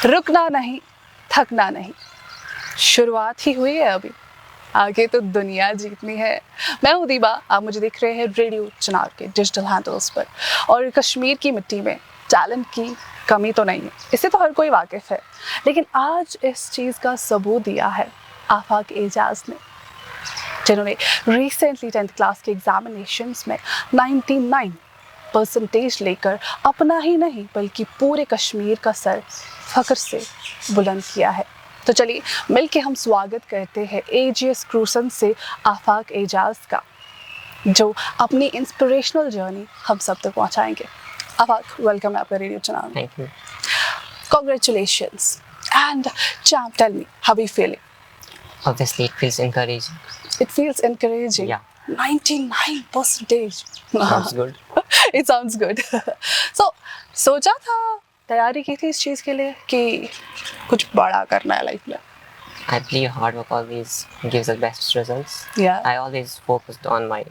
रुकना नहीं, थकना नहीं, शुरुआत ही हुई है अभी, आगे तो दुनिया जीतनी है। मैं हूं दीबा, आप मुझे देख रहे हैं रेडियो चुनाव के डिजिटल हैंडल्स पर। और कश्मीर की मिट्टी में टैलेंट की कमी तो नहीं है, इससे तो हर कोई वाकिफ़ है, लेकिन आज इस चीज़ का सबूत दिया है आफाक एजाज ने, जिन्होंने रिसेंटली 10th क्लास के एग्जामिनेशंस में 99% लेकर अपना ही नहीं बल्कि पूरे कश्मीर का सर फख्र से बुलंद किया है। तो चलिए मिलके हम स्वागत करते हैं AGS क्रूसन से आफाक एजाज का, जो अपनी इंस्पिरेशनल जर्नी हम सब तक पहुंचाएंगे। आफाक, वेलकम है आपका radio channel. Thank you. Congratulations and champ, tell me how are you feeling? Obviously, it feels encouraging. It feels encouraging. Yeah. 99%. Sounds good. It sounds good. So, सोचा था, तैयारी की थी इस चीज़ के लिए कि कुछ बड़ा करना है लाइफ में? I believe hard work always gives the best results. Yeah. I always focused on my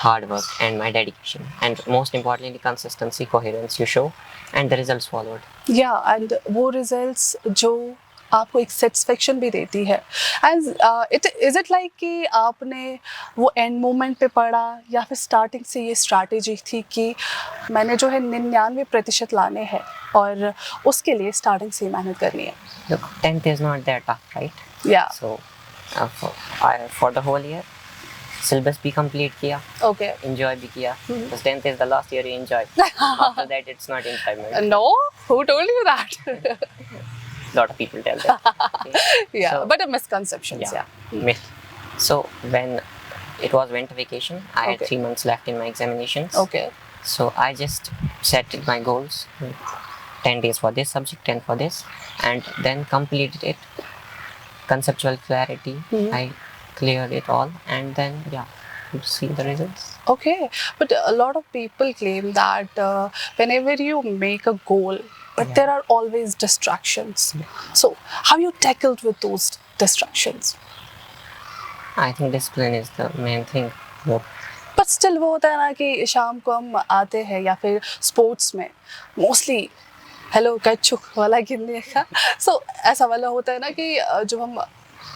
hard work and my dedication, and most importantly, consistency, coherence you show, and the results followed. Yeah, and वो results जो आपको एक satisfaction भी देती है। And is it like कि आपने वो एंड मोमेंट पे पढ़ा या फिर स्टार्टिंग से ये स्ट्रैटेजी थी कि मैंने जो है 99% लाने हैं और उसके लिए स्टार्टिंग से ही मेहनत करनी है? Look, 10th is not that tough, right? या So, for the whole year, syllabus भी complete किया, ओके। enjoy भी किया. Because 10th is the last year you enjoy. After that, it's not enjoyment. No, who told you that? Lot of people tell that. Okay. Yeah So, but misconceptions, Yeah. yeah. Myth. So when it was winter vacation, I had Okay. 3 months left in my examinations. Okay. So I just set my goals, 10 days for this subject, 10 for this, and then completed it. Conceptual clarity, I cleared it all, and then you see the results. Okay, but a lot of people claim that whenever you make a goal, but there are always distractions. So, how you tackled with those distractions? I think discipline is the main thing. Look, But still वो होता है ना कि शाम को हम आते हैं या फिर स्पोर्ट्स में मोस्टली हेलो कच्छुक वाला गिनने का, सो ऐसा वाला होता है ना कि जो हम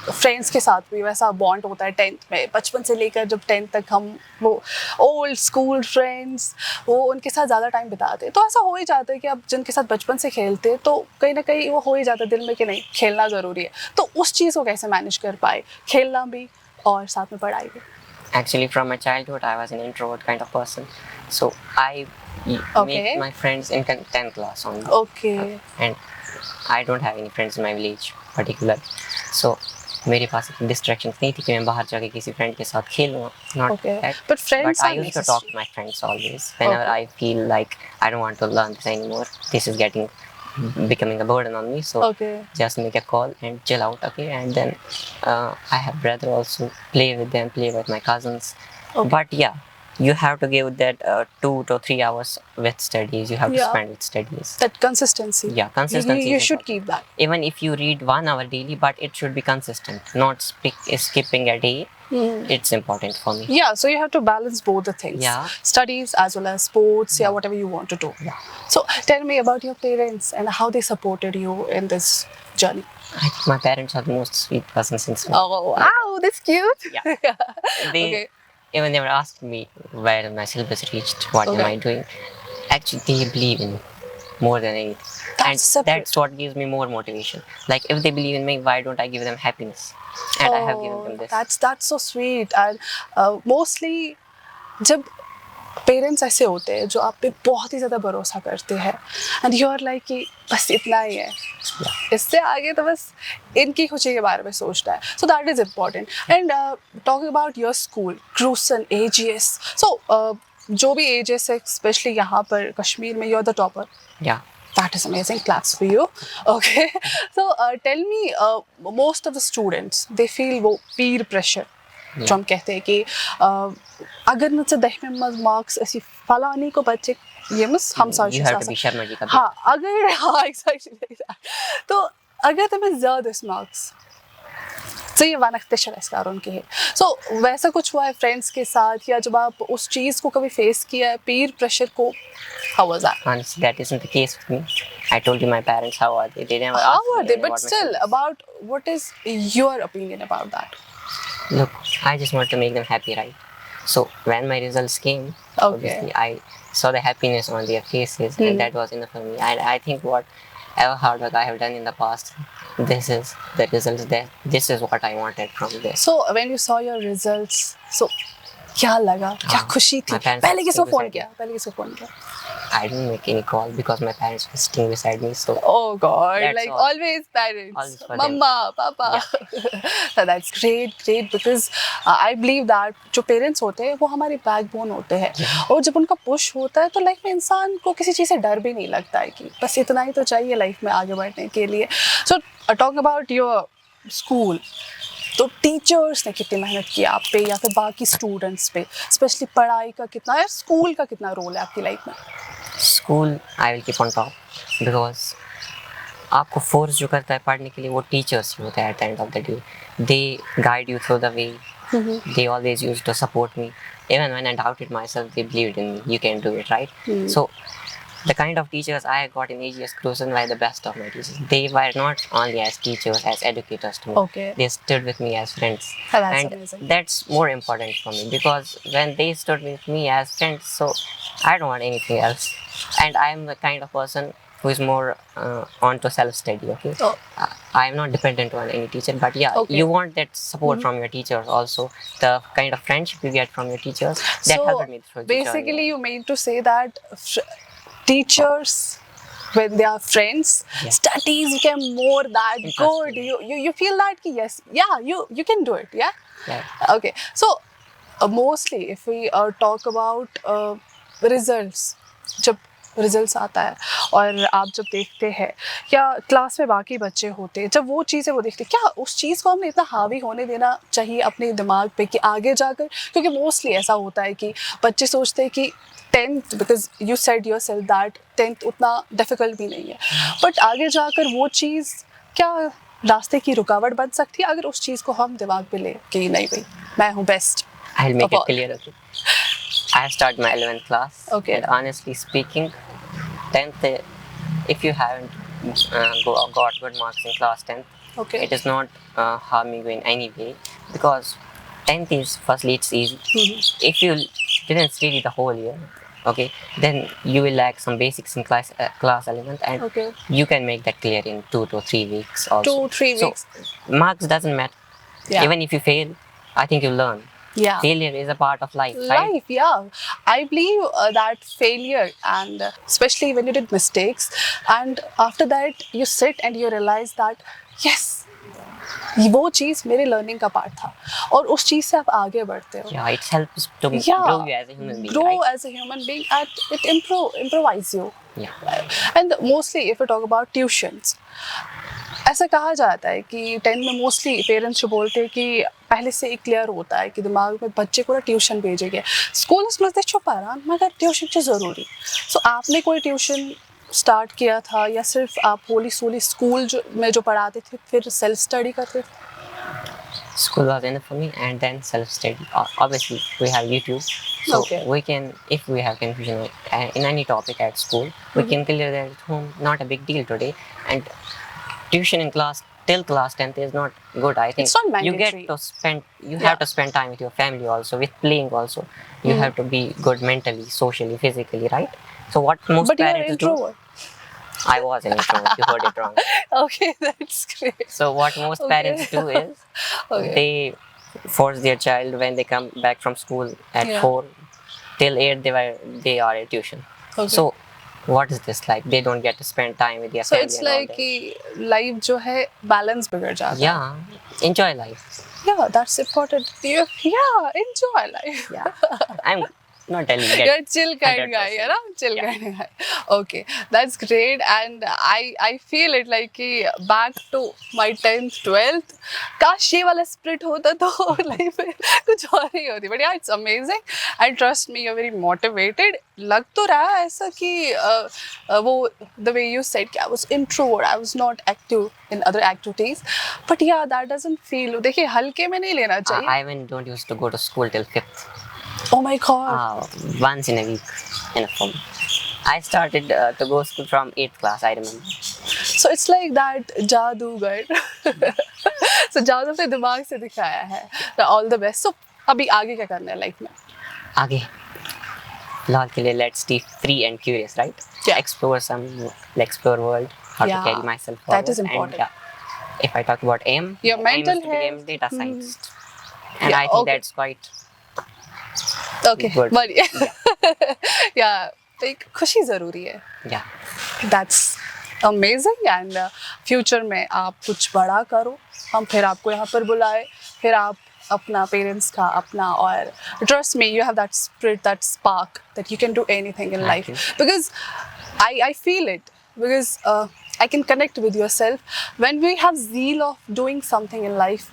फ्रेंड्स के साथ भी वैसा बॉन्ड होता है 10th में, बचपन से लेकर जब 10th तक हम वो ओल्ड स्कूल फ्रेंड्स वो उनके साथ ज़्यादा टाइम बिताते हैं, तो ऐसा हो ही जाता है कि अब जिनके साथ बचपन से खेलते हैं तो कहीं ना कहीं वो हो ही जाता है दिल में कि नहीं खेलना ज़रूरी है। तो उस चीज़ को कैसे मैनेज कर पाए, खेलना भी और साथ में पढ़ाई भी? actually, from my childhood, I was an introvert kind of person. So I Okay. made my friends in 10th class only. Okay. And I don't have any friends in my village particularly. So मेरे पास इतनी distractions नहीं थी कि मैं बाहर जाके किसी friend के साथ खेलूँ. Not Okay. that. But friends But I are used to talk necessary. to my friends always. Whenever Okay. I feel like I don't want to learn this anymore, this is becoming a burden on me. So Okay. just make a call and chill out, okay? And then I have brother also, play with them, play with my cousins. Okay. But yeah, you have to give that 2 to 3 hours with studies. You have to Yeah. spend with studies. That consistency. Yeah, consistency You is should important. keep that. Even if you read 1 hour daily, but it should be consistent, not skipping a day. It's important for me. Yeah, so you have to balance both the things. Yeah. Studies as well as sports, yeah, whatever you want to do. Yeah. So tell me about your parents and how they supported you in this journey. I think my parents are the most sweet persons in school. Oh, wow, that's cute. Yeah. They Okay. even never asked me where my syllabus reached, what am Okay. I doing. Actually, they believe in me more than anything. That's And separate. that's what gives me more motivation. Like, if they believe in me, why don't I give them happiness? And I have given them this. That's so sweet. And mostly जब parents ऐसे होते हैं जो आप पे बहुत ही ज़्यादा भरोसा करते हैं एंड यू आर लाइक कि बस इतना ही है, इससे आगे तो बस इनकी खुशी के बारे में सोचना है। So that is important. And talking about your school क्रूसन AGS, सो जो भी AGS है स्पेशली यहाँ पर कश्मीर में, you are the topper. Yeah. That is amazing. Claps for you. Okay. So tell me, most of the students they feel वो peer pressure. जो हम कहते हैं कि अगर मुझसे 10 में मार्क्स ऐसी फलानी को बच्चे ये मिस हम साथ You have to be Sharma ji का बेटा. हाँ अगर हाँ exactly तो अगर तुम्हें ज़्यादा मार्क्स तो ये वानख्तेशर इसका उनके है। सो वैसा कुछ हुआ है फ्रेंड्स के साथ या जब आप उस चीज़ को कभी फेस किया है पीर प्रेशर को? How was that? Honestly, that isn't the case with me. I told you my parents, how are they? They never How asked are me they? about But my still, studies. about what is your opinion about that? Look, I just want to make them happy, right? So when my results came, Okay. obviously I saw the happiness on their faces, and that was enough for me. And I think whatever hard work I have done in the past, this is the results. That this is what I wanted from this. So when you saw your results, so क्या लगा, क्या हाँ, खुशी थी? my parents पहले were किसको sitting phone beside किया? पहले किसको फोन किया? I didn't make any call because my parents were sitting beside me. So Oh God, That's like all. always parents, Always for them. mama, papa. So that's great because I believe that जो parents होते हैं वो हमारी backbone होते हैं और जब उनका push होता है तो life में इंसान को किसी चीज़ से डर भी नहीं लगता है कि बस इतना ही तो चाहिए life में आगे बढ़ने के लिए. So talk about your school. तो टीचर्स ने कितनी मेहनत की आप पे या फिर बाकी स्टूडेंट्स पे, स्पेशली पढ़ाई का कितना या स्कूल का कितना रोल है आपकी लाइफ में? school I will keep on top because आपको फोर्स जो करता है पढ़ने के लिए वो टीचर्स ही होता है. At the end of the day they guide you through the way. They always used to support me even when I doubted myself. They believed in me. You can do it, right? So the kind of teachers I got in AGS Cruzen were the best of my teachers. They were not only as teachers, as educators to me. Okay. They stood with me as friends. Oh, that's And amazing. that's more important for me because when they stood with me as friends, so I don't want anything else. And I'm the kind of person who is more on to self-study, okay? Oh. I'm not dependent on any teacher, but yeah, Okay. you want that support from your teachers also. The kind of friendship you get from your teachers, that helped me through the basically journey. you mean to say that teachers when they are friends, Yeah. studies became more that good. Interesting. You feel that ki yes, yeah, you can do it, yeah. Yeah. Okay, so mostly if we talk about results, जब results आता है और आप जब देखते हैं या class में बाकी बच्चे होते हैं, जब वो चीज़ें वो देखते हैं, क्या उस चीज़ को हमने इतना हावी होने देना चाहिए अपने दिमाग पे कि आगे जाकर, क्योंकि मोस्टली ऐसा होता है कि बच्चे सोचते हैं कि 10th, because you said your self that 10th उतना डिफिकल्ट भी नहीं है, बट आगे जाकर वो चीज़ क्या रास्ते की रुकावट बन सकती है अगर उस चीज़ को हम दिमाग पे ले कि नहीं भाई मैं हूँ best. I'll make Of it all. clear. Okay. I started my 11th class. Okay. And honestly speaking, 10th, if you haven't got good marks in class 10th, Okay. it is not harming you in any way because 10th is firstly it's easy. If you didn't study the whole year, okay, then you will lack some basics in class 11th, and Okay. you can make that clear in 2 to 3 weeks also. 2-3 weeks. So marks doesn't matter. Yeah. Even if you fail, I think you learn. Yeah. Failure is a part of life, right? Life, yeah. I believe that failure, and especially when you did mistakes, and after that you sit and you realize that yes, वो चीज़ मेरे learning का part था और उस चीज़ से आप आगे बढ़ते हो. Yeah, it helps to Yeah. grow you as a human being, Grow right? as a human being, and it improvise you. Yeah. And mostly if we talk about tuitions, ऐसा कहा जाता है कि 10th में मोस्टली पेरेंट्स जो बोलते हैं कि पहले से एक क्लियर होता है कि दिमाग में बच्चे को ना ट्यूशन भेजेंगे, स्कूल समझते छुपा मगर ट्यूशन जो ज़रूरी. सो आपने कोई ट्यूशन स्टार्ट किया था या सिर्फ आप होली सोली स्कूल में जो पढ़ाते थे फिर सेल्फ स्टडी करते थे? School was enough for me, and then self-study. Obviously, we have YouTube, so Okay. we can, if we have confusion in any topic at school, we can clear that at home. Not a big deal today. And tuition in class till class 10th is not good. I think It's not you get mandatory. to spend. You Yeah. have to spend time with your family also, with playing also. You have to be good mentally, socially, physically, right? So what most But you are parents do. introvert. I was an introvert. You heard it wrong. Okay, that's great. So what most Okay. parents do is Okay. they force their child when they come back from school at Yeah. 4 till 8 they are at tuition. Okay. So what is this like? They don't get to spend time with their So family. it's and all like that. कि life जो है balance बिगड़ जाता है. Yeah, enjoy life. Yeah, that's important. Yeah, enjoy life. Yeah, I'm not telling you that. You're a chill kind 100%. guy, you know? Chill Yeah. kind guy. Okay, that's great. And I feel it like कि back to my 10th, 12th, काश ये वाला split होता तो life में कुछ और ही होती. But yeah, it's amazing. And trust me, you're very motivated. लग तो रहा है ऐसा कि वो the way you said कि I was introvert, I was not active in other activities. But yeah, that doesn't feel. देखिए हल्के में नहीं लेना चाहिए. I even don't used to go to school till 5th. Oh my God. Once in a week enough for me. I started to go school from 8th class, I remember. So it's like that जादूगर. So जादू अपने दिमाग से दिखाया है. All the best. So अभी आगे क्या करना है लाइफ में? आगे फिलहाल के लिए let's stay free and curious, right? Yeah. Explore world, how Yeah, to carry myself forward. that is important. And if I talk about aim, Your aim mental is to become health. data scientist. And Yeah, I think okay. that's quite Okay, good. बढ़िया. Yeah, एक खुशी ज़रूरी है. Yeah. That's amazing and future में आप कुछ बड़ा करो, हम फिर आपको यहाँ पर बुलाए, फिर आप अपना पेरेंट्स का अपना और trust me, you have that spirit, that spark that you can do anything in Thank life. you. Because I feel it, because I can connect with yourself. When we have zeal of doing something in life,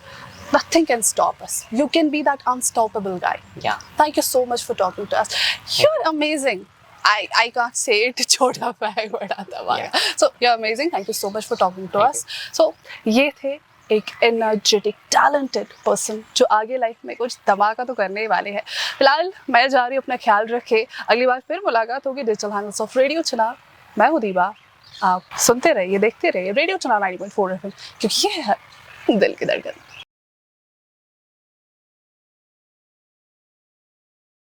nothing can stop us. You can be that unstoppable guy. Yeah. Thank you so much for talking to us. You're amazing. I can't say it. छोटा bag बड़ा धमाका. So you're amazing. Thank you so much for talking to Thank us. So ये थे एक energetic talented person जो आगे life में कुछ धमाका तो करने ही वाले हैं. फिलहाल मैं जा रही हूँ, अपना ख्याल रखे. अगली बार फिर मुलाकात होगी डिजिटल हैंडल्स ऑफ रेडियो चुनाव. मैं हूँ दीबा. आप सुनते रहिए, देखते रहिए रेडियो चुनाव 90.4 FM, क्योंकि ये है दिल की धड़कन.